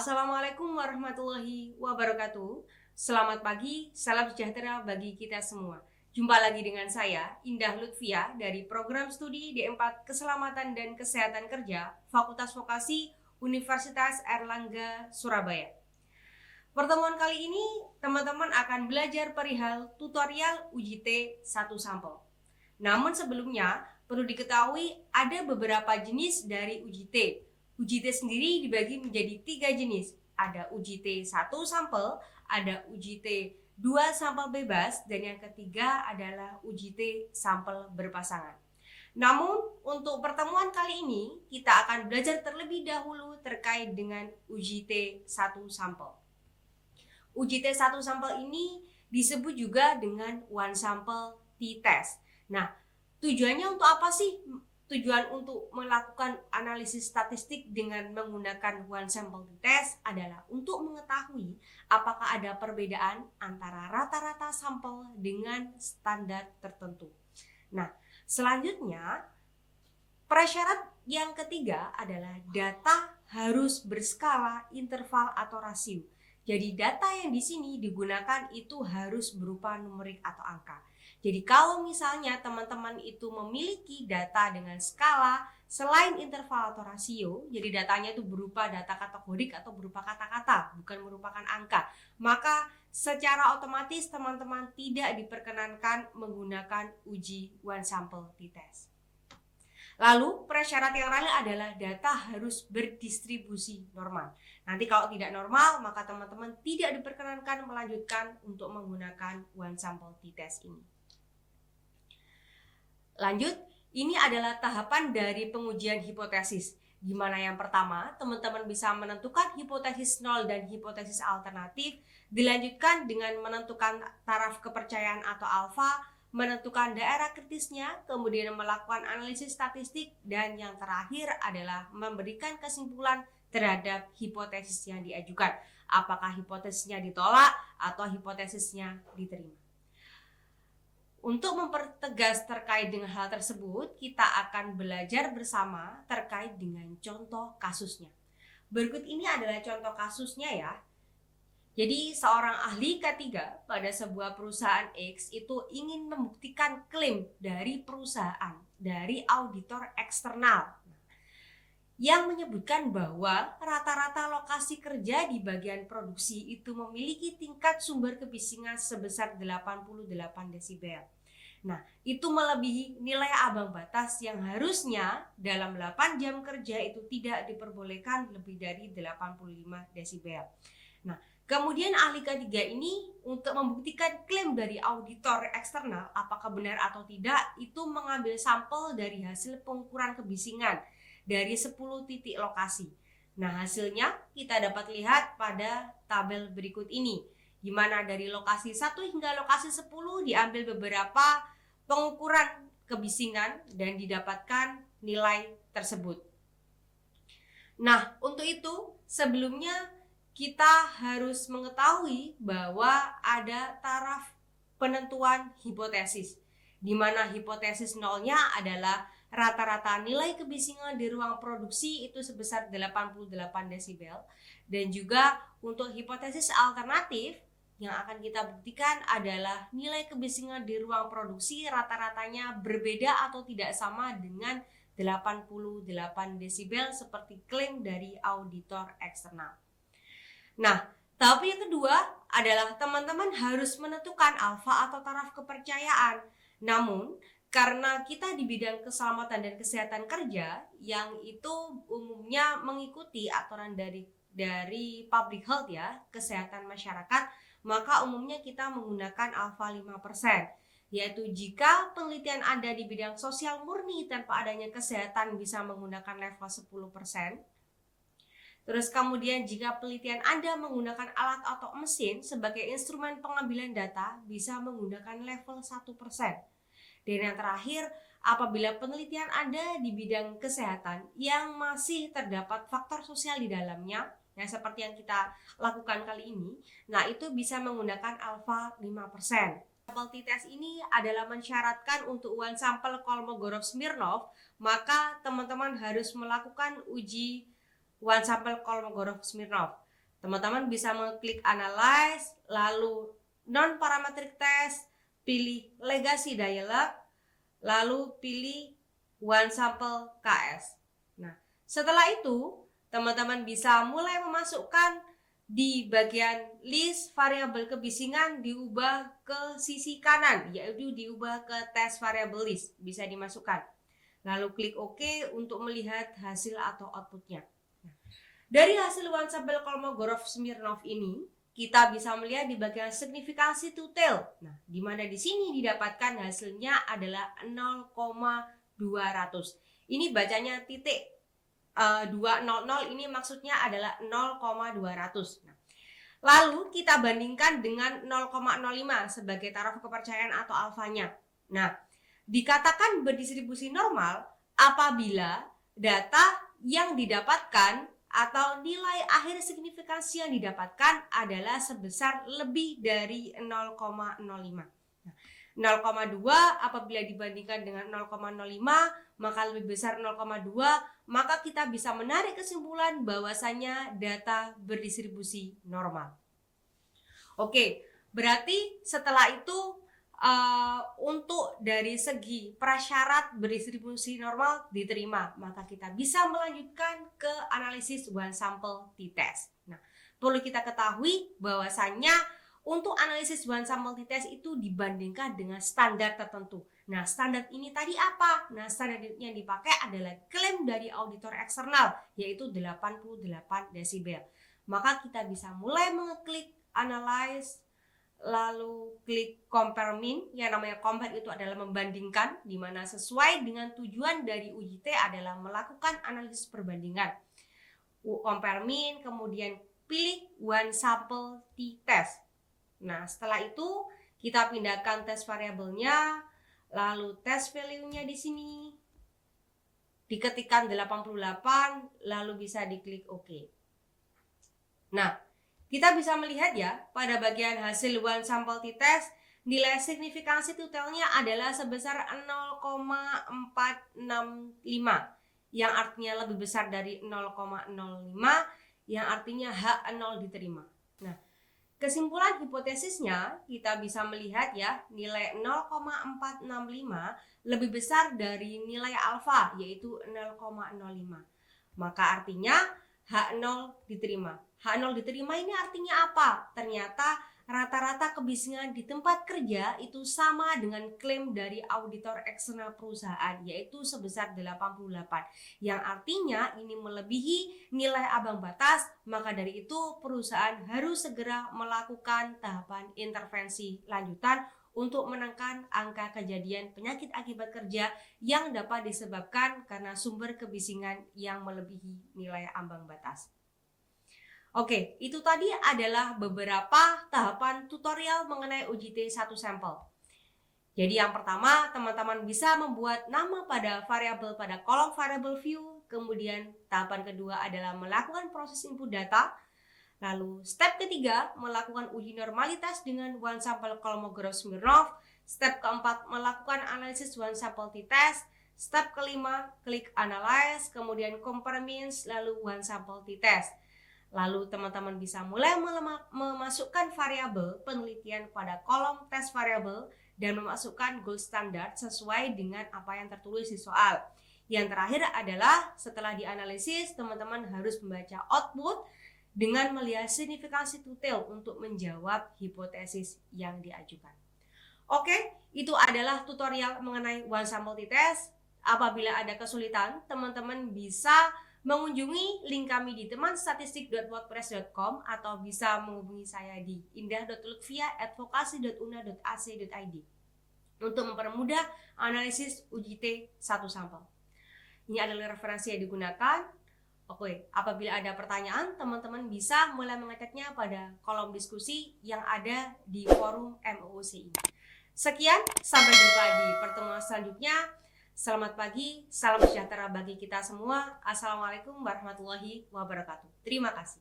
Assalamualaikum warahmatullahi wabarakatuh. Selamat pagi, salam sejahtera bagi kita semua. Jumpa lagi dengan saya, Indah Lutfia dari Program Studi D4 Keselamatan dan Kesehatan Kerja, Fakultas Vokasi Universitas Airlangga, Surabaya. Pertemuan kali ini, teman-teman akan belajar perihal tutorial uji T 1 sampel. Namun sebelumnya, perlu diketahui ada beberapa jenis dari uji T. Uji T sendiri dibagi menjadi 3 jenis. Ada uji T 1 sampel, ada uji T 2 sampel bebas, dan yang ketiga adalah uji T sampel berpasangan. Namun, untuk pertemuan kali ini, kita akan belajar terlebih dahulu terkait dengan uji T 1 sampel. Uji T 1 sampel ini disebut juga dengan one sample t-test. Nah, tujuannya untuk apa sih? Tujuan untuk melakukan analisis statistik dengan menggunakan one sample t-test adalah untuk mengetahui apakah ada perbedaan antara rata-rata sampel dengan standar tertentu. Nah, selanjutnya prasyarat yang ketiga adalah data harus berskala, interval, atau rasio. Jadi data yang di sini digunakan itu harus berupa numerik atau angka. Jadi kalau misalnya teman-teman itu memiliki data dengan skala selain interval atau rasio, jadi datanya itu berupa data kategorik atau berupa kata-kata, bukan merupakan angka, maka secara otomatis teman-teman tidak diperkenankan menggunakan uji one sample t-test. Lalu prasyarat yang lain adalah data harus berdistribusi normal. Nanti kalau tidak normal, maka teman-teman tidak diperkenankan melanjutkan untuk menggunakan one sample t-test ini. Lanjut, ini adalah tahapan dari pengujian hipotesis. Di mana yang pertama, teman-teman bisa menentukan hipotesis 0 dan hipotesis alternatif, dilanjutkan dengan menentukan taraf kepercayaan atau alfa, menentukan daerah kritisnya, kemudian melakukan analisis statistik, dan yang terakhir adalah memberikan kesimpulan terhadap hipotesis yang diajukan. Apakah hipotesisnya ditolak atau hipotesisnya diterima. Untuk mempertegas terkait dengan hal tersebut, kita akan belajar bersama terkait dengan contoh kasusnya. Berikut ini adalah contoh kasusnya ya. Jadi seorang ahli K3 pada sebuah perusahaan X itu ingin membuktikan klaim dari perusahaan, dari auditor eksternal yang menyebutkan bahwa rata-rata lokasi kerja di bagian produksi itu memiliki tingkat sumber kebisingan sebesar 88 desibel. Nah, itu melebihi nilai ambang batas yang harusnya dalam 8 jam kerja itu tidak diperbolehkan lebih dari 85 desibel. Nah, kemudian ahli K3 ini untuk membuktikan klaim dari auditor eksternal apakah benar atau tidak, itu mengambil sampel dari hasil pengukuran kebisingan dari 10 titik lokasi. Nah, hasilnya kita dapat lihat pada tabel berikut ini, di mana dari lokasi 1 hingga lokasi 10 diambil beberapa pengukuran kebisingan dan didapatkan nilai tersebut. Nah, untuk itu sebelumnya kita harus mengetahui bahwa ada taraf penentuan hipotesis, di mana hipotesis nolnya adalah rata-rata nilai kebisingan di ruang produksi itu sebesar 88 desibel, dan juga untuk hipotesis alternatif yang akan kita buktikan adalah nilai kebisingan di ruang produksi rata-ratanya berbeda atau tidak sama dengan 88 desibel seperti klaim dari auditor eksternal. Nah, tahap yang kedua adalah teman-teman harus menentukan alfa atau taraf kepercayaan. Namun, karena kita di bidang keselamatan dan kesehatan kerja yang itu umumnya mengikuti aturan dari public health ya, kesehatan masyarakat, maka umumnya kita menggunakan alfa 5%. Yaitu jika penelitian Anda di bidang sosial murni tanpa adanya kesehatan bisa menggunakan level 10%. Terus kemudian jika penelitian Anda menggunakan alat atau mesin sebagai instrumen pengambilan data bisa menggunakan level 1%. Dan yang terakhir, apabila penelitian Anda di bidang kesehatan yang masih terdapat faktor sosial di dalamnya, yang seperti yang kita lakukan kali ini, nah itu bisa menggunakan alfa 5%. Sampel t-test ini adalah mensyaratkan untuk one sampel Kolmogorov-Smirnov, maka teman-teman harus melakukan uji one sample Kolmogorov-Smirnov. Teman-teman bisa mengklik Analyze, lalu Non-Parametric Test, pilih Legacy Dialog, lalu pilih One Sample KS. Nah, setelah itu teman-teman bisa mulai memasukkan di bagian list variabel kebisingan, diubah ke sisi kanan, yaitu diubah ke test variable list, bisa dimasukkan. Lalu klik OK untuk melihat hasil atau outputnya. Dari hasil One Sample Kolmogorov-Smirnov ini, kita bisa melihat di bagian signifikansi to tail. Nah, di mana di sini didapatkan hasilnya adalah 0,200. Ini bacanya titik 200, ini maksudnya adalah 0,200. Nah, lalu kita bandingkan dengan 0,05 sebagai taraf kepercayaan atau alfanya. Nah, dikatakan berdistribusi normal apabila data yang didapatkan atau nilai akhir signifikansi yang didapatkan adalah sebesar lebih dari 0,05. Nah, 0,2 apabila dibandingkan dengan 0,05 maka lebih besar 0,2, maka kita bisa menarik kesimpulan bahwasanya data berdistribusi normal. Oke, berarti setelah itu untuk dari segi prasyarat berdistribusi normal diterima, maka kita bisa melanjutkan ke analisis one sample t-test. Nah, perlu kita ketahui bahwasanya untuk analisis one sample t-test itu dibandingkan dengan standar tertentu. Nah, standar ini tadi apa? Nah, standar yang dipakai adalah klaim dari auditor eksternal, yaitu 88 desibel. Maka kita bisa mulai mengeklik analyze, lalu klik compare mean. Yang namanya compare itu adalah membandingkan, di mana sesuai dengan tujuan dari uji T adalah melakukan analisis perbandingan. Compare mean, kemudian pilih one sample t-test. Nah, setelah itu kita pindahkan test variabelnya, lalu test value-nya di sini diketikkan 88, lalu bisa diklik OK. Nah, kita bisa melihat ya, pada bagian hasil one sample t-test, nilai signifikansi totalnya adalah sebesar 0,465, yang artinya lebih besar dari 0,05, yang artinya H0 diterima. Nah, kesimpulan hipotesisnya kita bisa melihat ya, nilai 0,465 lebih besar dari nilai alfa, yaitu 0,05. Maka artinya H0 diterima. H0 diterima ini artinya apa? Ternyata rata-rata kebisingan di tempat kerja itu sama dengan klaim dari auditor eksternal perusahaan, yaitu sebesar 88. Yang artinya ini melebihi nilai ambang batas, maka dari itu perusahaan harus segera melakukan tahapan intervensi lanjutan untuk menekan angka kejadian penyakit akibat kerja yang dapat disebabkan karena sumber kebisingan yang melebihi nilai ambang batas. Oke, itu tadi adalah beberapa tahapan tutorial mengenai uji T1 sampel. Jadi yang pertama, teman-teman bisa membuat nama pada variabel pada kolom variable view. Kemudian tahapan kedua adalah melakukan proses input data. Lalu step ketiga, melakukan uji normalitas dengan one sample Kolmogorov-Smirnov. Step keempat, melakukan analisis one sample t-test. Step kelima, klik analyze, kemudian compare means, lalu one sample t-test. Lalu teman-teman bisa mulai memasukkan variabel penelitian pada kolom test variabel dan memasukkan gold standard sesuai dengan apa yang tertulis di soal. Yang terakhir adalah setelah dianalisis, teman-teman harus membaca output dengan melihat signifikansi detail untuk menjawab hipotesis yang diajukan. Oke, itu adalah tutorial mengenai one sample t-test. Apabila ada kesulitan, teman-teman bisa mengunjungi link kami di temanstatistik.wordpress.com atau bisa menghubungi saya di indah.lutfia@vokasi.una.ac.id untuk mempermudah analisis uji T1 sampel. Ini adalah referensi yang digunakan. Oke, apabila ada pertanyaan, teman-teman bisa mulai mengetiknya pada kolom diskusi yang ada di forum MOOC ini. Sekian, sampai jumpa di pertemuan selanjutnya. Selamat pagi, salam sejahtera bagi kita semua. Assalamualaikum warahmatullahi wabarakatuh. Terima kasih.